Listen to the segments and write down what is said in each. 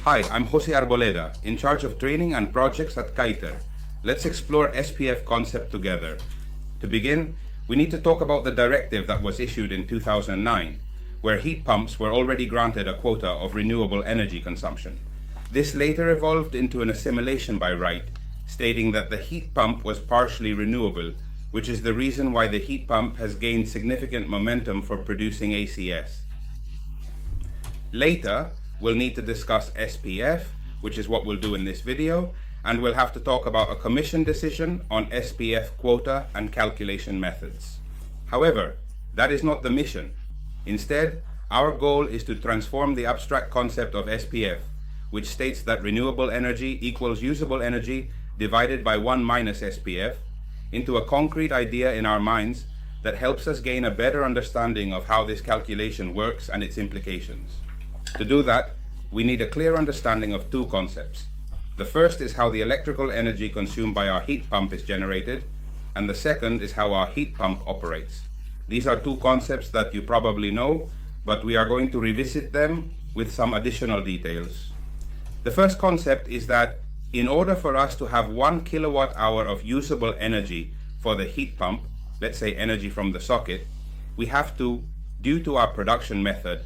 Hi, I'm Jose Arboleda, in charge of training and projects at KEYTER. Let's explore SPF Concept together. To begin, we need to talk about the directive that was issued in 2009, where heat pumps were already granted a quota of renewable energy consumption. This later evolved into an assimilation by right, stating that the heat pump was partially renewable, which is the reason why the heat pump has gained significant momentum for producing ACS. Later, we'll need to discuss SPF, which is what we'll do in this video, and we'll have to talk about a commission decision on SPF quota and calculation methods. However, that is not the mission. Instead, our goal is to transform the abstract concept of SPF, which states that renewable energy equals usable energy divided by 1 minus SPF, into a concrete idea in our minds that helps us gain a better understanding of how this calculation works and its implications. To do that, we need a clear understanding of two concepts. The first is how the electrical energy consumed by our heat pump is generated, and the second is how our heat pump operates. These are two concepts that you probably know, but we are going to revisit them with some additional details. The first concept is that in order for us to have 1 kilowatt hour of usable energy for the heat pump, let's say energy from the socket, we have to, due to our production method,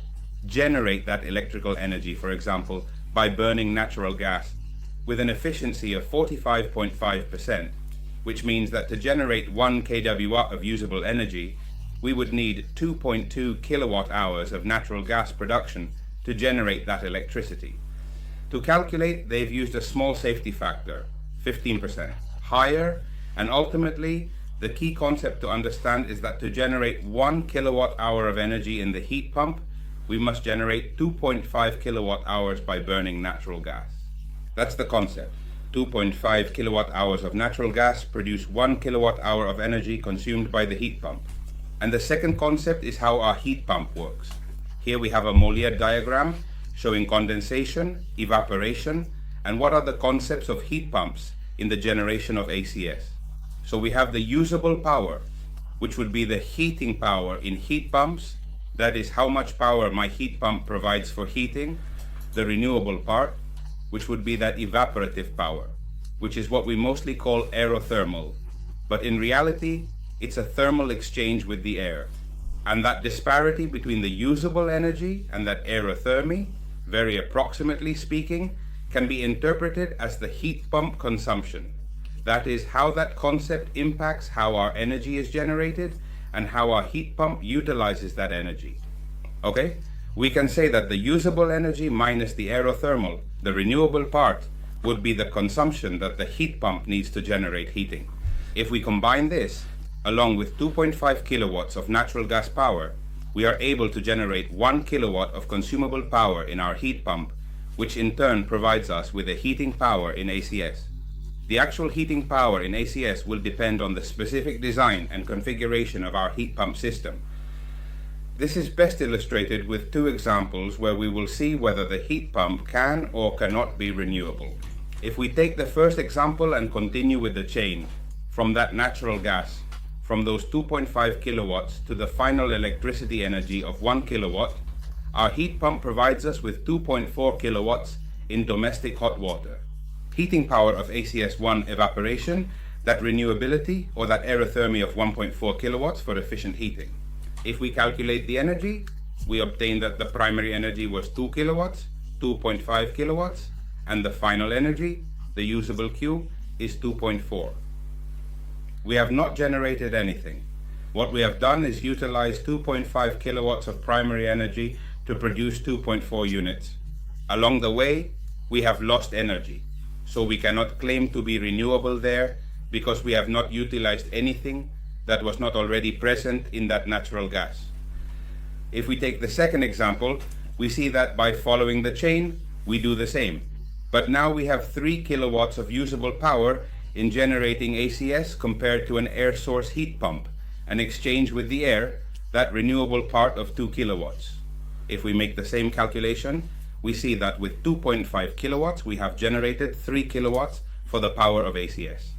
generate that electrical energy, for example, by burning natural gas with an efficiency of 45.5%, which means that to generate 1 kW of usable energy, we would need 2.2 kilowatt hours of natural gas production to generate that electricity. To calculate, they've used a small safety factor, 15%, higher, and ultimately, the key concept to understand is that to generate 1 kilowatt hour of energy in the heat pump, we must generate 2.5 kilowatt hours by burning natural gas. That's the concept. 2.5 kilowatt hours of natural gas produce 1 kilowatt hour of energy consumed by the heat pump. And the second concept is how our heat pump works. Here we have a Molière diagram showing condensation, evaporation, and what are the concepts of heat pumps in the generation of ACS. So we have the usable power, which would be the heating power in heat pumps. That is how much power my heat pump provides for heating. The renewable part, which would be that evaporative power, which is what we mostly call aerothermal. But in reality, it's a thermal exchange with the air. And that disparity between the usable energy and that aerothermy, very approximately speaking, can be interpreted as the heat pump consumption. That is how that concept impacts how our energy is generated and how our heat pump utilizes that energy. Okay? We can say that the usable energy minus the aerothermal, the renewable part, would be the consumption that the heat pump needs to generate heating. If we combine this, along with 2.5 kilowatts of natural gas power, we are able to generate 1 kilowatt of consumable power in our heat pump, which in turn provides us with a heating power in ACS. The actual heating power in ACS will depend on the specific design and configuration of our heat pump system. This is best illustrated with two examples where we will see whether the heat pump can or cannot be renewable. If we take the first example and continue with the chain from that natural gas, from those 2.5 kilowatts to the final electricity energy of 1 kilowatt, our heat pump provides us with 2.4 kilowatts in domestic hot water. Heating power of ACS1 evaporation, that renewability or that aerothermy of 1.4 kilowatts for efficient heating. If we calculate the energy, we obtain that the primary energy was 2 kilowatts, 2.5 kilowatts, and the final energy, the usable Q, is 2.4. We have not generated anything. What we have done is utilize 2.5 kilowatts of primary energy to produce 2.4 units. Along the way, we have lost energy. So we cannot claim to be renewable there because we have not utilized anything that was not already present in that natural gas. If we take the second example, we see that by following the chain, we do the same. But now we have 3 kilowatts of usable power in generating ACS compared to an air source heat pump, an exchange with the air, that renewable part of 2 kilowatts. If we make the same calculation, we see that with 2.5 kilowatts, we have generated 3 kilowatts for the power of ACS.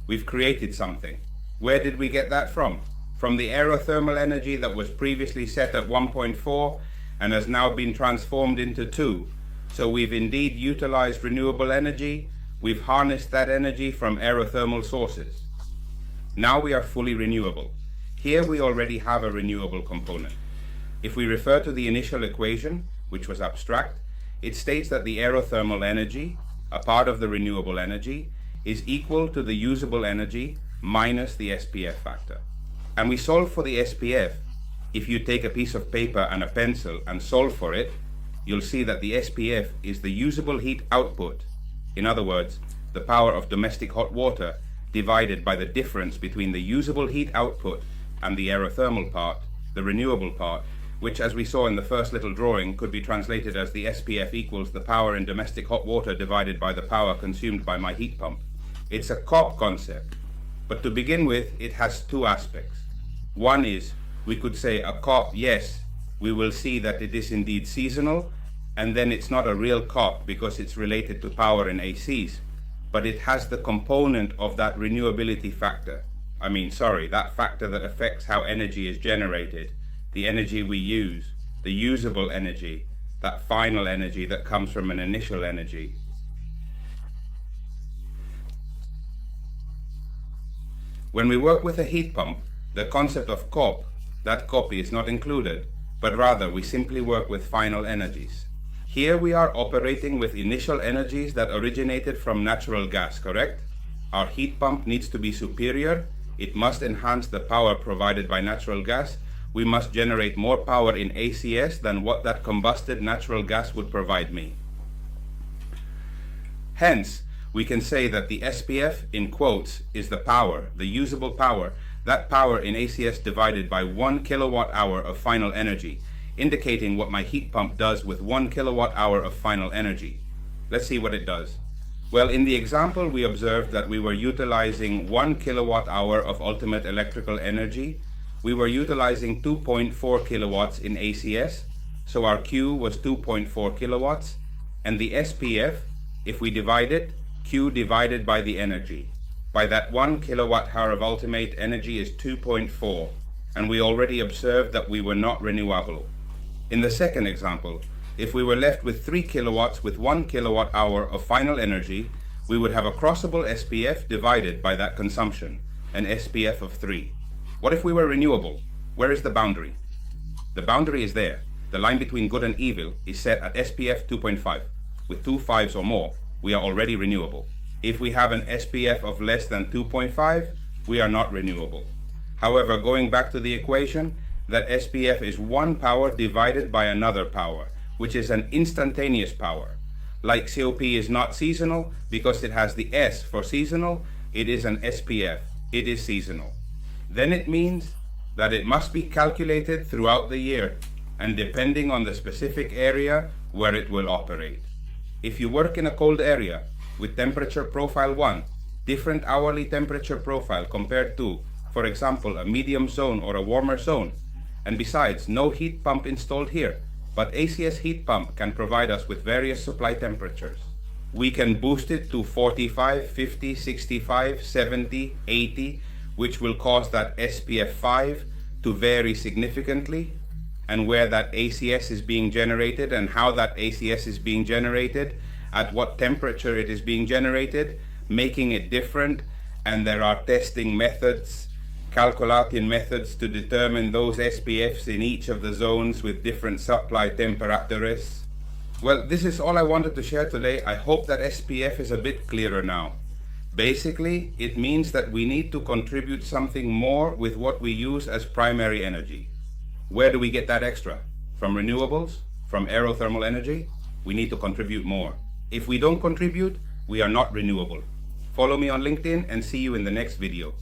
We've created something. Where did we get that from? From the aerothermal energy that was previously set at 1.4 and has now been transformed into 2. So we've indeed utilized renewable energy. We've harnessed that energy from aerothermal sources. Now we are fully renewable. Here we already have a renewable component. If we refer to the initial equation, which was abstract, it states that the aerothermal energy, a part of the renewable energy, is equal to the usable energy minus the SPF factor. And we solve for the SPF. If you take a piece of paper and a pencil and solve for it, you'll see that the SPF is the usable heat output. In other words, the power of domestic hot water divided by the difference between the usable heat output and the aerothermal part, the renewable part, which, as we saw in the first little drawing, could be translated as the SPF equals the power in domestic hot water divided by the power consumed by my heat pump. It's a COP concept, but to begin with, it has two aspects. One is, we could say a COP, yes, we will see that it is indeed seasonal, and then it's not a real COP because it's related to power in ACs, but it has the component of that renewability factor. That factor that affects how energy is generated, the energy we use, the usable energy, that final energy that comes from an initial energy. When we work with a heat pump, the concept of COP, that copy is not included, but rather we simply work with final energies. Here we are operating with initial energies that originated from natural gas, correct? Our heat pump needs to be superior. It must enhance the power provided by natural gas. We must generate more power in ACS than what that combusted natural gas would provide me. Hence, we can say that the SPF, in quotes, is the power, the usable power, that power in ACS divided by 1 kilowatt hour of final energy, indicating what my heat pump does with 1 kilowatt hour of final energy. Let's see what it does. Well, in the example, we observed that we were utilizing 1 kilowatt hour of ultimate electrical energy. We were utilizing 2.4 kilowatts in ACS, so our Q was 2.4 kilowatts, and the SPF, if we divide it, Q divided by the energy. By that 1 kilowatt hour of ultimate energy is 2.4, and we already observed that we were not renewable. In the second example, if we were left with 3 kilowatts with 1 kilowatt hour of final energy, we would have a crossable SPF divided by that consumption, an SPF of 3. What if we were renewable? Where is the boundary? The boundary is there. The line between good and evil is set at SPF 2.5. With 2 5s or more, we are already renewable. If we have an SPF of less than 2.5, we are not renewable. However, going back to the equation, that SPF is one power divided by another power, which is an instantaneous power. Like COP is not seasonal because it has the S for seasonal, it is an SPF, it is seasonal. Then it means that it must be calculated throughout the year and depending on the specific area where it will operate. If you work in a cold area with temperature profile 1, different hourly temperature profile compared to, for example, a medium zone or a warmer zone, and besides, no heat pump installed here, but ACS heat pump can provide us with various supply temperatures. We can boost it to 45, 50, 65, 70, 80, which will cause that SPF 5 to vary significantly, and where that ACS is being generated and how that ACS is being generated, at what temperature it is being generated, making it different, and there are testing methods, calculating methods to determine those SPFs in each of the zones with different supply temperatures. Well, this is all I wanted to share today. I hope that SPF is a bit clearer now. Basically, it means that we need to contribute something more with what we use as primary energy. Where do we get that extra? From renewables? From aerothermal energy? We need to contribute more. If we don't contribute, we are not renewable. Follow me on LinkedIn and see you in the next video.